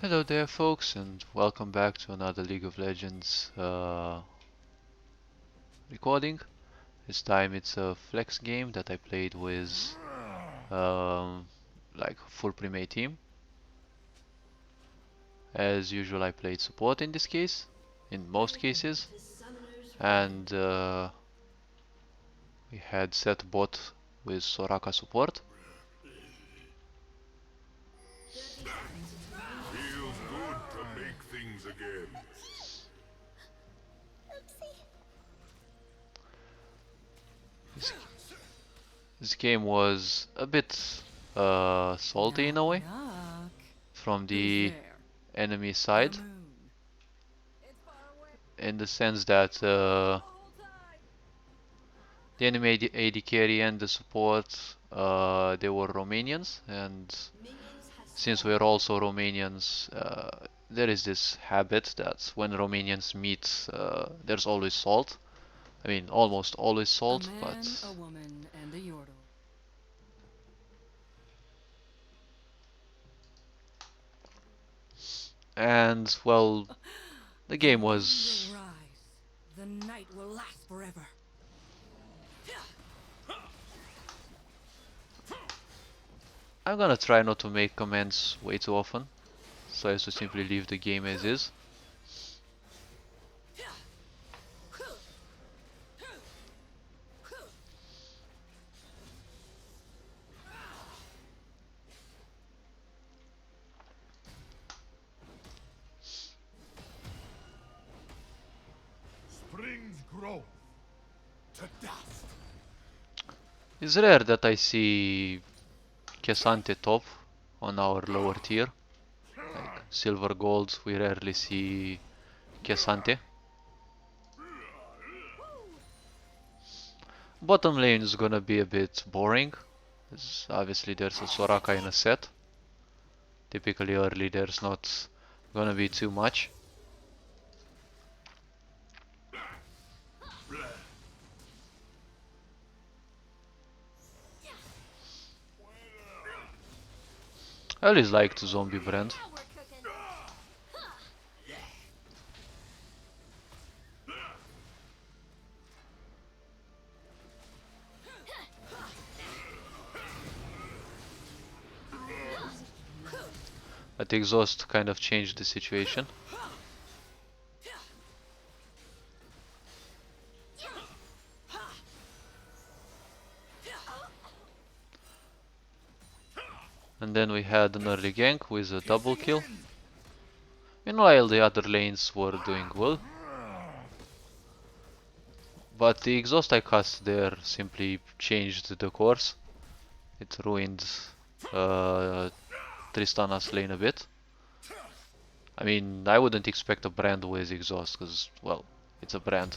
Hello there folks, and welcome back to another League of Legends recording. This time it's a flex game that I played with um, like full pre-made team. As usual I played support in this case, in most cases, and we had set bot with Soraka support. Feels good to make things again. This, this game was a bit salty in a way Knock. from Who's the there? enemy The side, moon. in the sense that the enemy AD carry and the support, they were Romanians, and since we're also Romanians, there is this habit that when Romanians meet, there's always salt. I mean, almost always A salt, but man, a woman, and a yordle. and well, the The game moon was. will rise. The night will last forever. I'm gonna try not to make comments way too often, so as to simply leave the game as is. Springs grow to dust. It's rare that I see Kesante top on our lower tier. Like silver gold, we rarely see Kesante. Bottom lane is gonna be a bit boring, as obviously there's a Soraka in a set. Typically early there's not gonna be too much. I always liked zombie brand. But exhaust kind of changed the situation. And then we had an early gank with a double kill. Meanwhile the other lanes were doing well. But the exhaust I cast there simply changed the course. It ruined uh, Tristana's lane a bit. I mean, I wouldn't expect a brand with exhaust, because, well, it's a brand.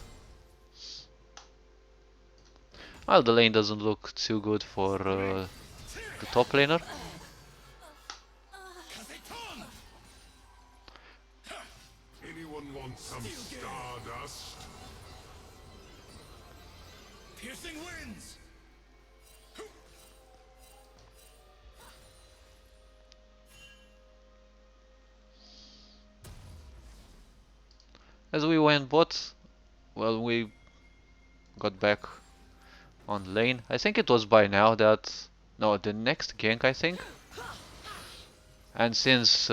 Well, the lane doesn't look too good for the top laner. Anyone want some stardust? Piercing winds. As we went bot, well, we got back on lane. I think it was by now that... No, the next gank, I think. And since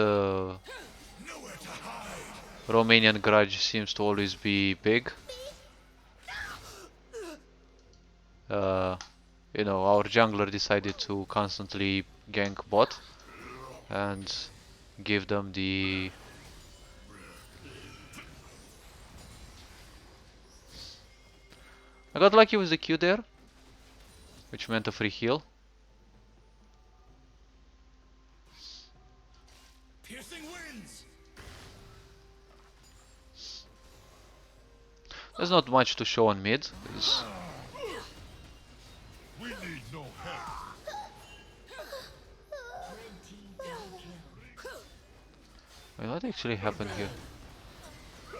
Romanian grudge seems to always be big, uh, you know, our jungler decided to constantly gank bot and give them the... I got lucky with the Q there, which meant a free heal. Piercing winds. There's not much to show on mid. We need no help. Wait, what actually happened here?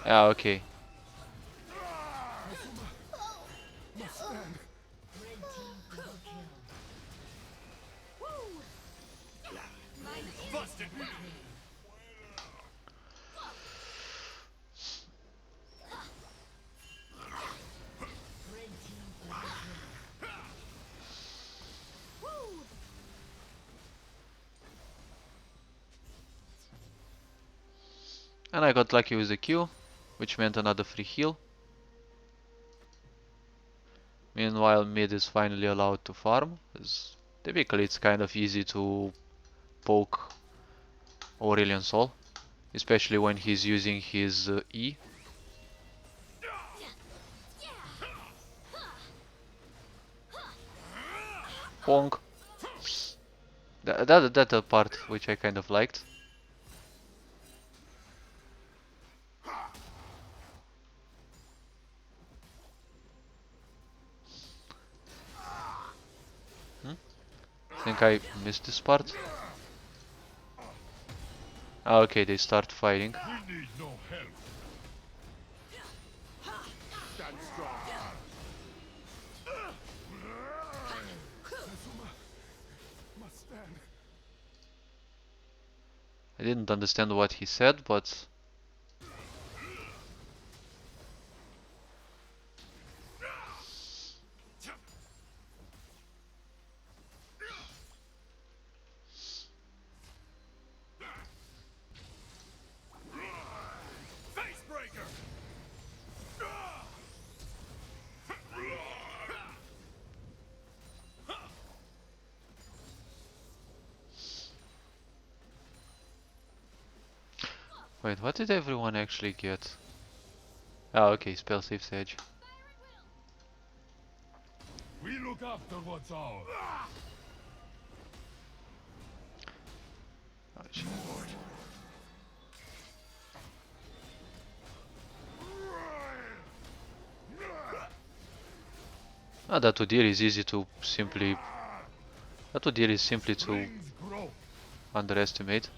Ah, okay. Busted. And I got lucky with the Q, which meant another free heal. Meanwhile, mid is finally allowed to farm, because typically it's kind of easy to poke Aurelion Sol, especially when he's using his E. Bonk. That's a part which I kind of liked. I think I missed this part. Ah, okay, they start fighting. We need no help. Stand strong. Must stand. I didn't understand what he said, but Facebreaker. wait, what did everyone actually get? Ah, okay, spell save Sage. We look after what's ours. Oh, shit. Ah, that Udyr is easy to simply. That Udyr is simply to Wings grow. underestimate.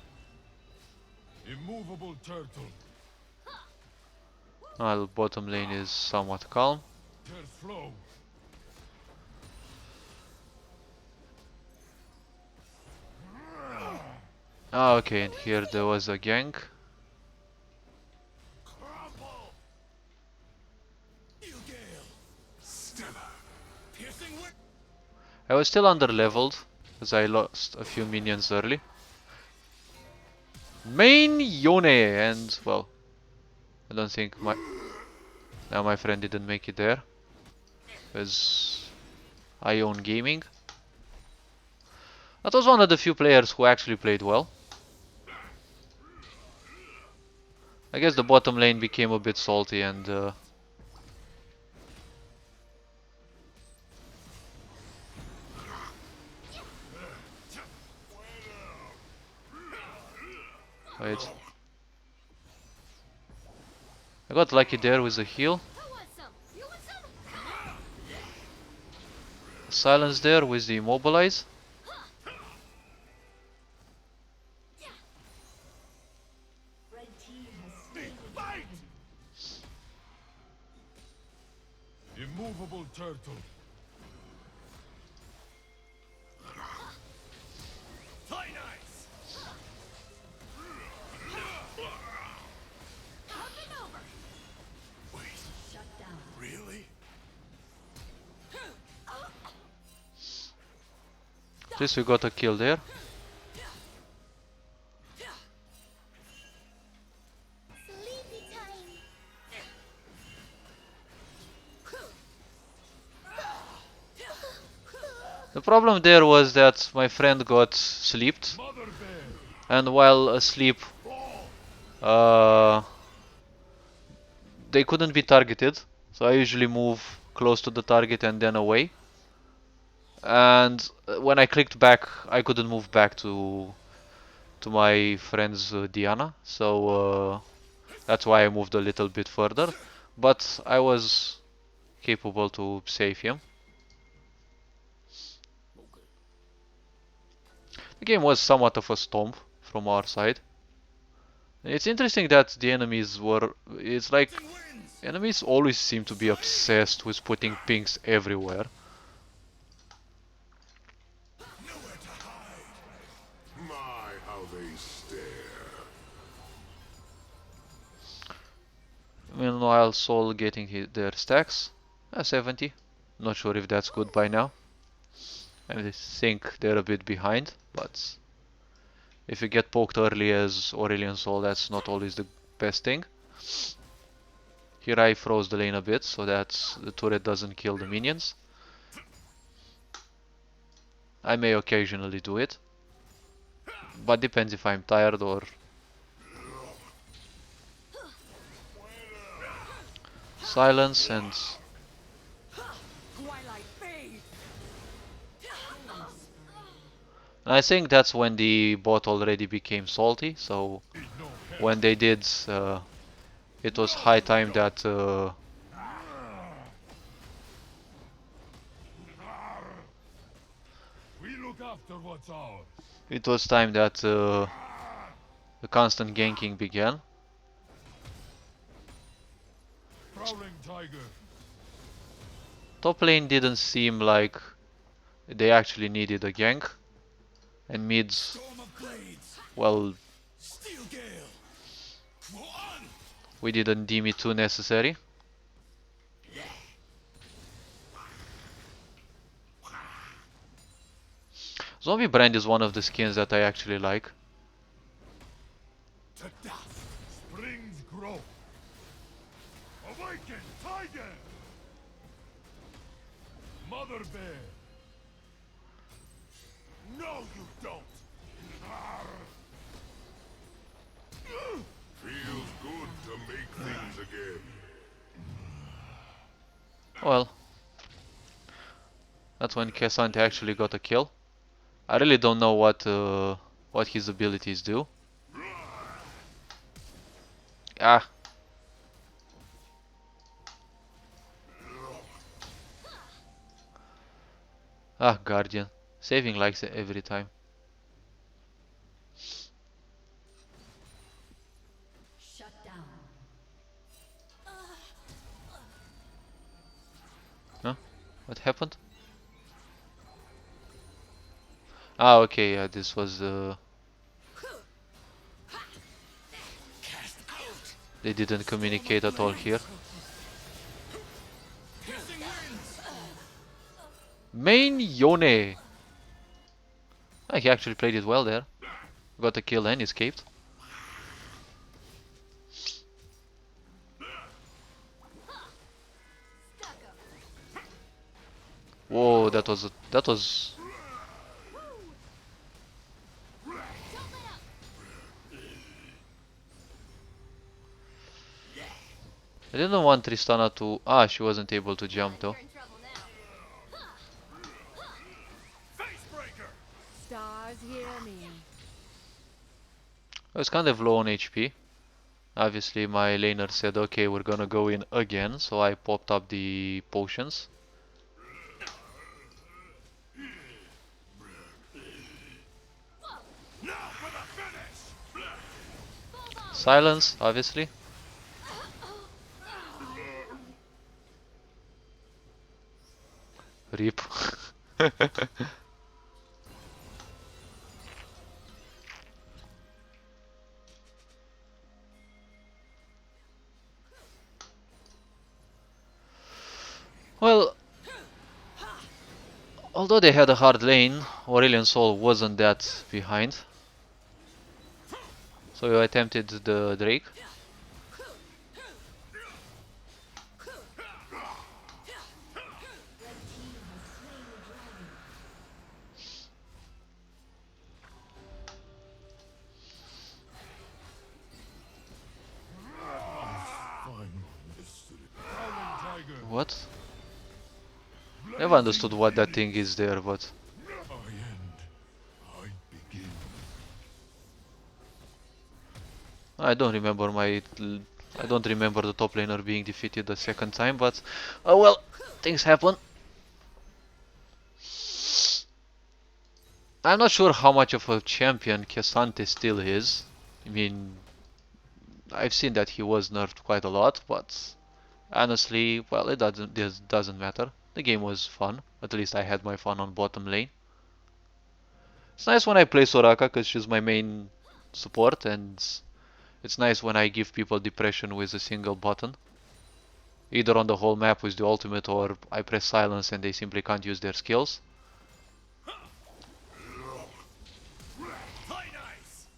Immovable turtle. While bottom lane is somewhat calm. Their flow. Ah, okay, and here there was a gank. Crumble. Gale. Stellar. Piercing wind. I was still under leveled because I lost a few minions early. Main Yone, and well, I don't think my friend didn't make it there because I own gaming. That was one of the few players who actually played well. I guess the bottom lane became a bit salty and wait. I got lucky there with a heal. Silence there with the immobilize. Fight. Immovable turtle. Fly nice. Wait. Shut down. Really? At least we got a kill there. The problem there was that my friend got sleeped, Mother bear. and while asleep, uh, they couldn't be targeted. So I usually move close to the target and then away. And when I clicked back, I couldn't move back to my friend's Diana. So that's why I moved a little bit further. But I was capable to save him. The game was somewhat of a stomp from our side. It's interesting that the enemies were. It's like Wins. enemies always seem to be obsessed with putting pings everywhere. Nowhere to hide. My, how they stare. Meanwhile, Sol getting their stacks. 70. Not sure if that's good by now. I think they're a bit behind, but if you get poked early as Aurelion Sol, that's not always the best thing. Here I froze the lane a bit so that the turret doesn't kill the minions. I may occasionally do it, but depends if I'm tired or silence. And I think that's when the bot already became salty, so when they did, it was high time that We look after what's ours. it was time that the constant ganking began. Prowling tiger. Top lane didn't seem like they actually needed a gank, and mids, Storm of blades. well, Steel gale. On. we didn't deem it too necessary. Zombie Brand is one of the skins that I actually like. To dust. Springs grow. Awaken, tiger. Mother bear. No, you don't. Feels good to make things again. Well, that's when Kesant actually got a kill. I really don't know what his abilities do. Ah. Ah, Guardian. Saving likes it every time. Shut down. Huh? What happened? Ah, okay, yeah, this was Cast out. they didn't communicate at all here. Piercing winds. Main Yone! Ah, he actually played it well there. Got a kill and escaped. Whoa, that was I didn't want Tristana to. Ah, she wasn't able to jump though. Facebreaker. Stars hear me. I was kind of low on HP. Obviously, my laner said, okay, we're gonna go in again, so I popped up the potions. Now for the finish. Silence, obviously. RIP. Well, although they had a hard lane, Aurelion Sol wasn't that behind. So I attempted the Drake. Prowling tiger. What? Never understood what that thing is there, but I end. I begin. I don't remember I don't remember the top laner being defeated the second time, but oh well, things happen. I'm not sure how much of a champion Kesante still is. I mean, I've seen that he was nerfed quite a lot, but honestly, well, it doesn't matter. The game was fun. At least I had my fun on bottom lane. It's nice when I play Soraka because she's my main support, and it's nice when I give people depression with a single button. Either on the whole map with the ultimate, or I press silence and they simply can't use their skills. Light ice.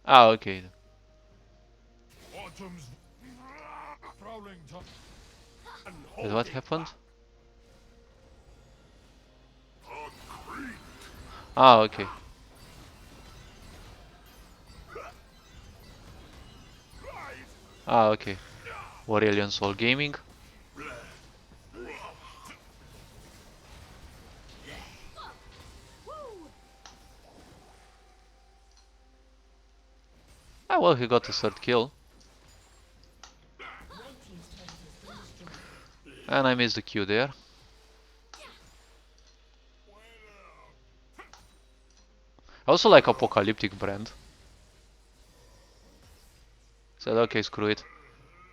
Ah, okay. Autumn's prowling top. Wait, what happened? Ah, okay. Ah, okay. Aurelian Soul Gaming. Ah, well, he got a third kill. And I missed the Q there. I also like Apocalyptic Brand. Said, okay, screw it.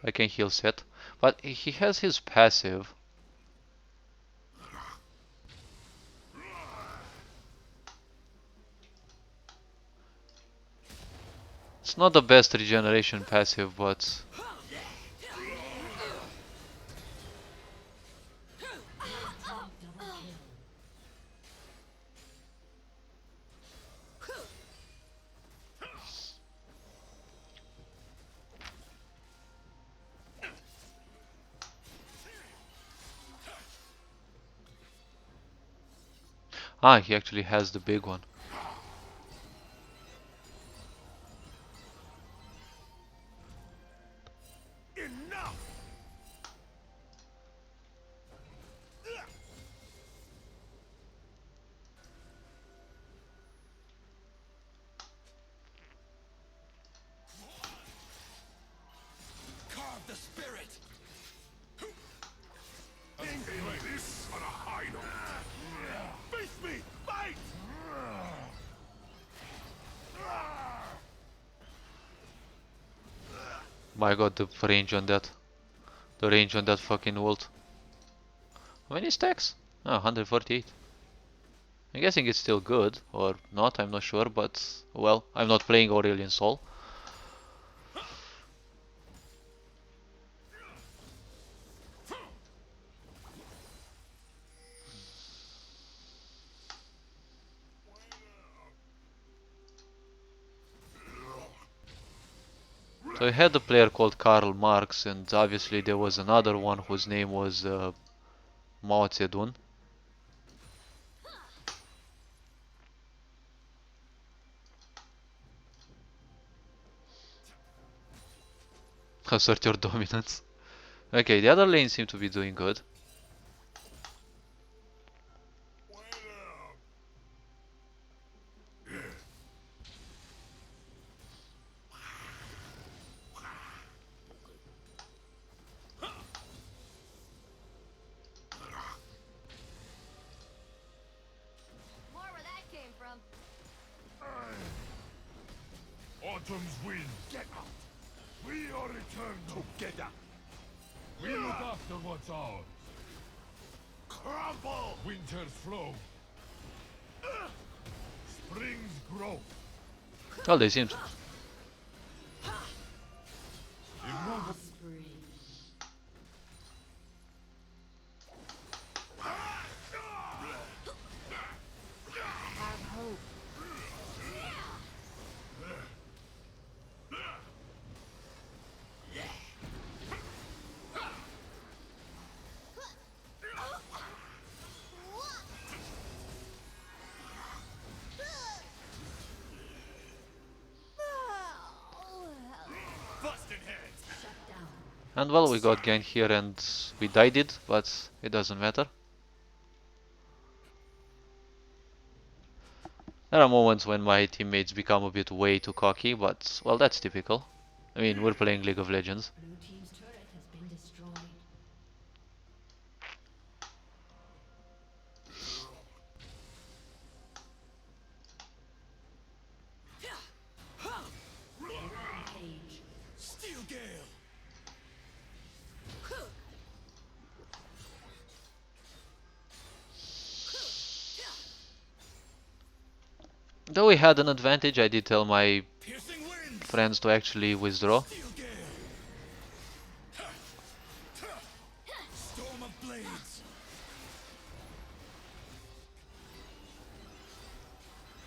I can heal Sett. But he has his passive. It's not the best regeneration passive, but... Ah, he actually has the big one. Enough! Carve the spirit! Like this on a high note. Face me! Fight! My god, the range on that. The range on that fucking ult. How many stacks? Ah, 148. I'm guessing it's still good, or not, I'm not sure, but... Well, I'm not playing Aurelian Soul. So I had a player called Karl Marx, and obviously there was another one whose name was Mao Zedong. Assert your dominance. Okay, the other lanes seem to be doing good. More where that came from. Autumn's wind! Get out! We are returned together! We look after what's ours. Crumble! Winter's flow. Spring's growth. Well, they seem to. Immovable. Have hope. Busted heads! Shut down. And well, we got ganked here and we died it, but it doesn't matter. There are moments when my teammates become a bit way too cocky, but well, that's typical. I mean, we're playing League of Legends. Blue team's turret has been destroyed. Rampage. Steel gale! Though we had an advantage, I did tell my Piercing winds! friends to actually withdraw. Steel gale! Storm of blades!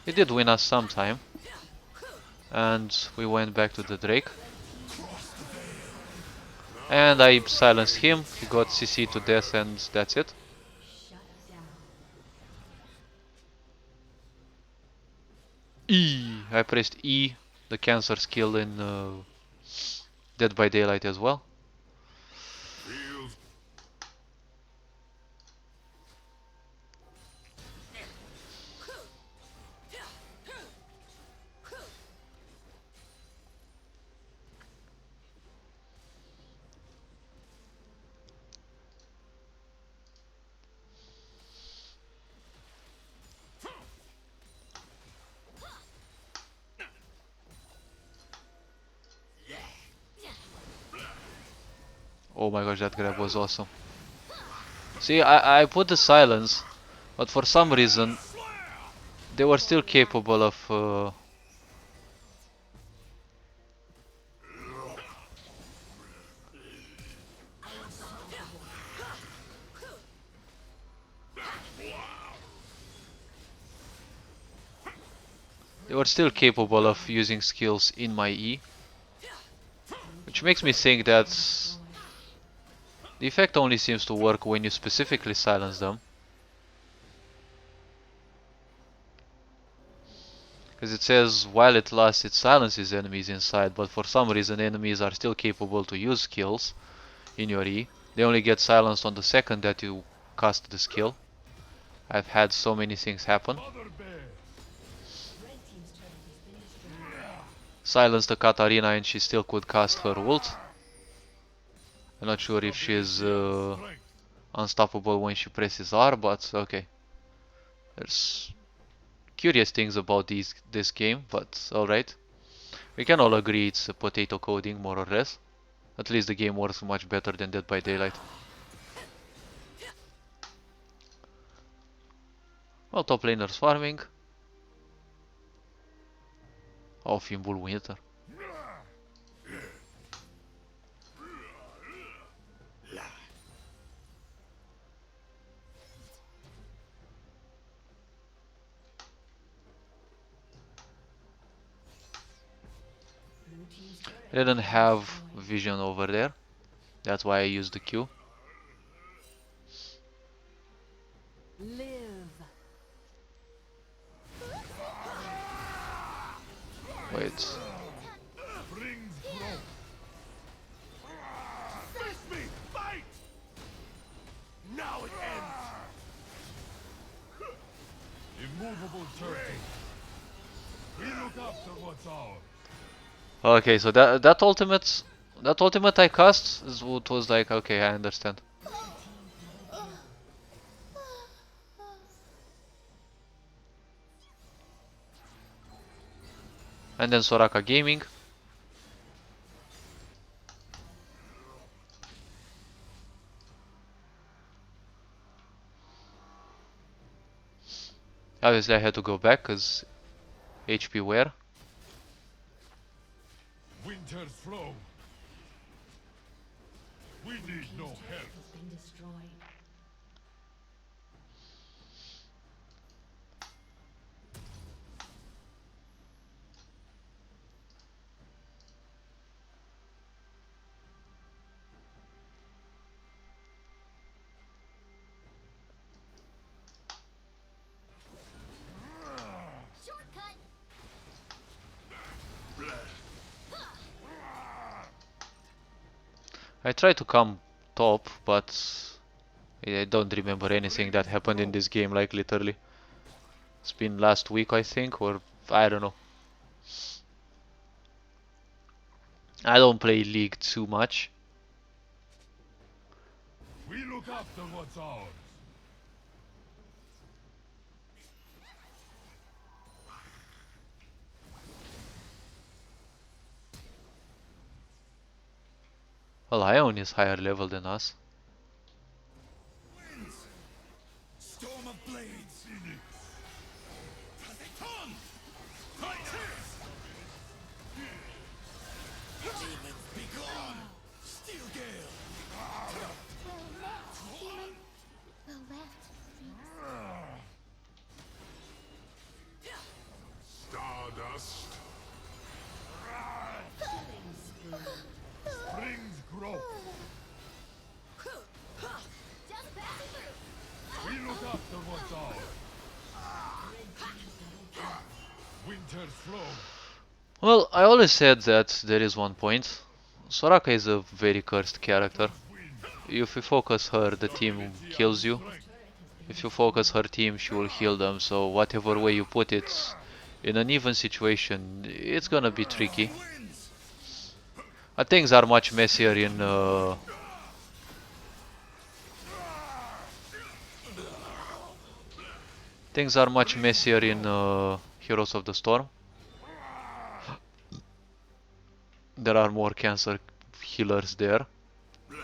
It did win us some time. And we went back to the Drake. And I silenced him, he got CC to death and that's it. Shut down. E! I pressed E, the cancer skill in Dead by Daylight as well. Feels Oh my gosh, that grab was awesome. See, I put the silence, but for some reason they were still capable of using skills in my E, which makes me think that the effect only seems to work when you specifically silence them. Because it says while it lasts it silences enemies inside, but for some reason enemies are still capable to use skills in your E. They only get silenced on the second that you cast the skill. I've had so many things happen. Mother bear. Red team's turret has been destroyed. Silenced the Katarina and she still could cast her ult. I'm not sure if she's Strength. unstoppable when she presses R, but okay. There's curious things about this game, but alright. We can all agree it's a potato coding, more or less. At least the game works much better than Dead by Daylight. Well, top laners farming. Oh, Fimbul Winter. Blue team's turret I didn't has been have destroyed. vision over there. That's why I used the Q. Live. Wait. Brings growth. Face me! Fight! Now it ends! Immovable turret. We look after what's ours. Okay, so that ultimate I cast is what was like, okay, I understand. And then Soraka Gaming. Obviously I had to go back because HP wear. Winter's flow. We need no help. Has been destroyed. Shortcut. I tried to come top, but I don't remember anything that happened in this game, like literally. It's been last week, I think, or I don't know. I don't play League too much. We look after what's ours. Well, Ion is higher level than us. Storm of blades. Phoenix. Protection. Fighters. Demons be gone. Steel gale. Well met, human. Well met, freaks. Stardust. afterwards all. Winter's flow. Well, I always said that there is one point. Soraka is a very cursed character. If you focus her, the team kills you. If you focus her team, she will heal them. So whatever way you put it, in an even situation, it's gonna be tricky. Things are much messier in Heroes of the Storm. There are more cancer healers there. Blue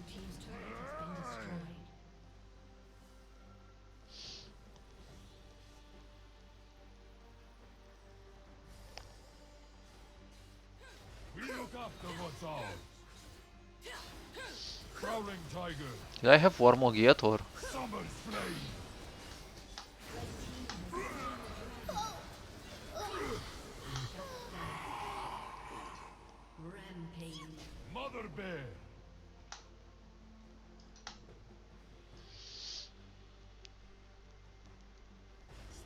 team's turret has been destroyed. We look afterwards all. Prowling tiger. Did I have Warmog yet or? Summer's flame. Rampage. Mother bear.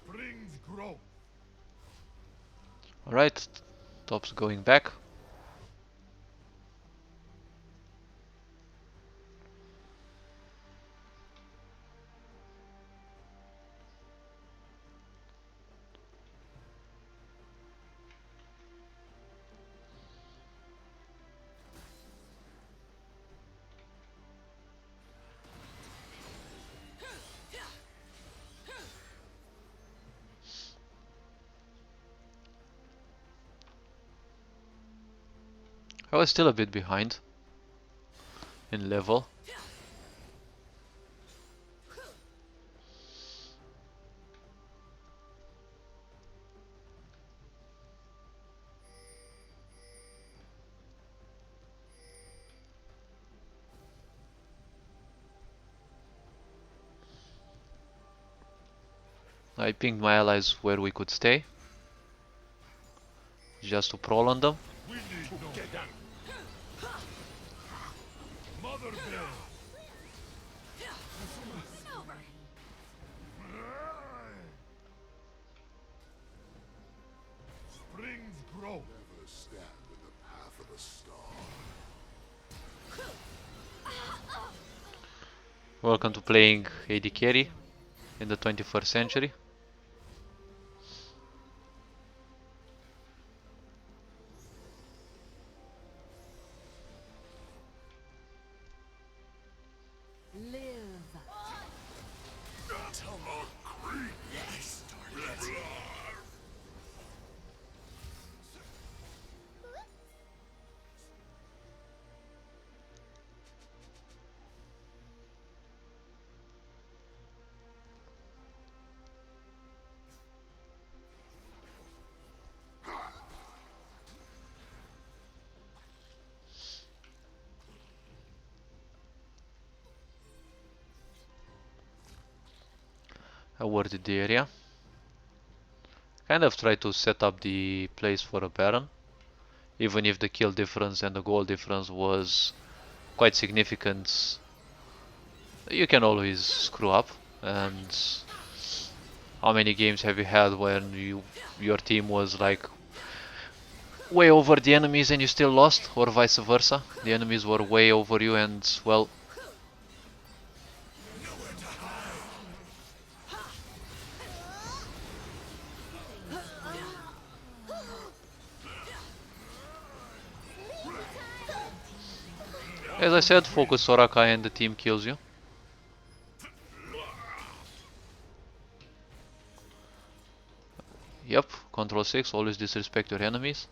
Spring's growth. Alright, top's going back. I was still a bit behind in level. I pinged my allies where we could stay, just to prol on them. We need no Mother bear. Spring's growth. Never stand in the path of a star. Welcome to playing AD carry in the 21st century. Live. I warded the area. Kind of tried to set up the place for a Baron, even if the kill difference and the goal difference was quite significant. You can always screw up. And how many games have you had when your team was like way over the enemies and you still lost, or vice versa? The enemies were way over you and, well, as I said, focus Soraka and the team kills you. Yep, Control 6, always disrespect your enemies.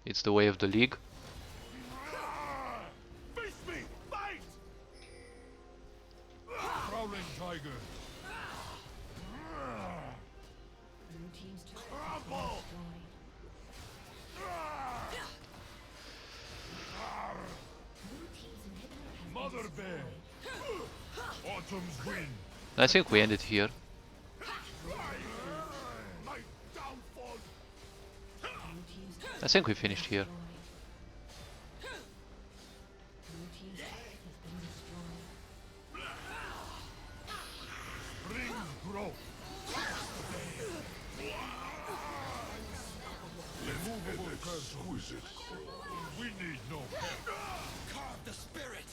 It's the way of the league. Face me! Fight! Prowling tiger. Blue team's turret has been destroyed. Blue team's inhibitor has Mother been bear. destroyed. Autumn's wind. I think we ended here. My downfall. Blue team's turret I think we finished here. destroyed. Blue team's turret has been destroyed. Spring's grow. Immovable curse. Exquisite. We need no help. Carve the spirit!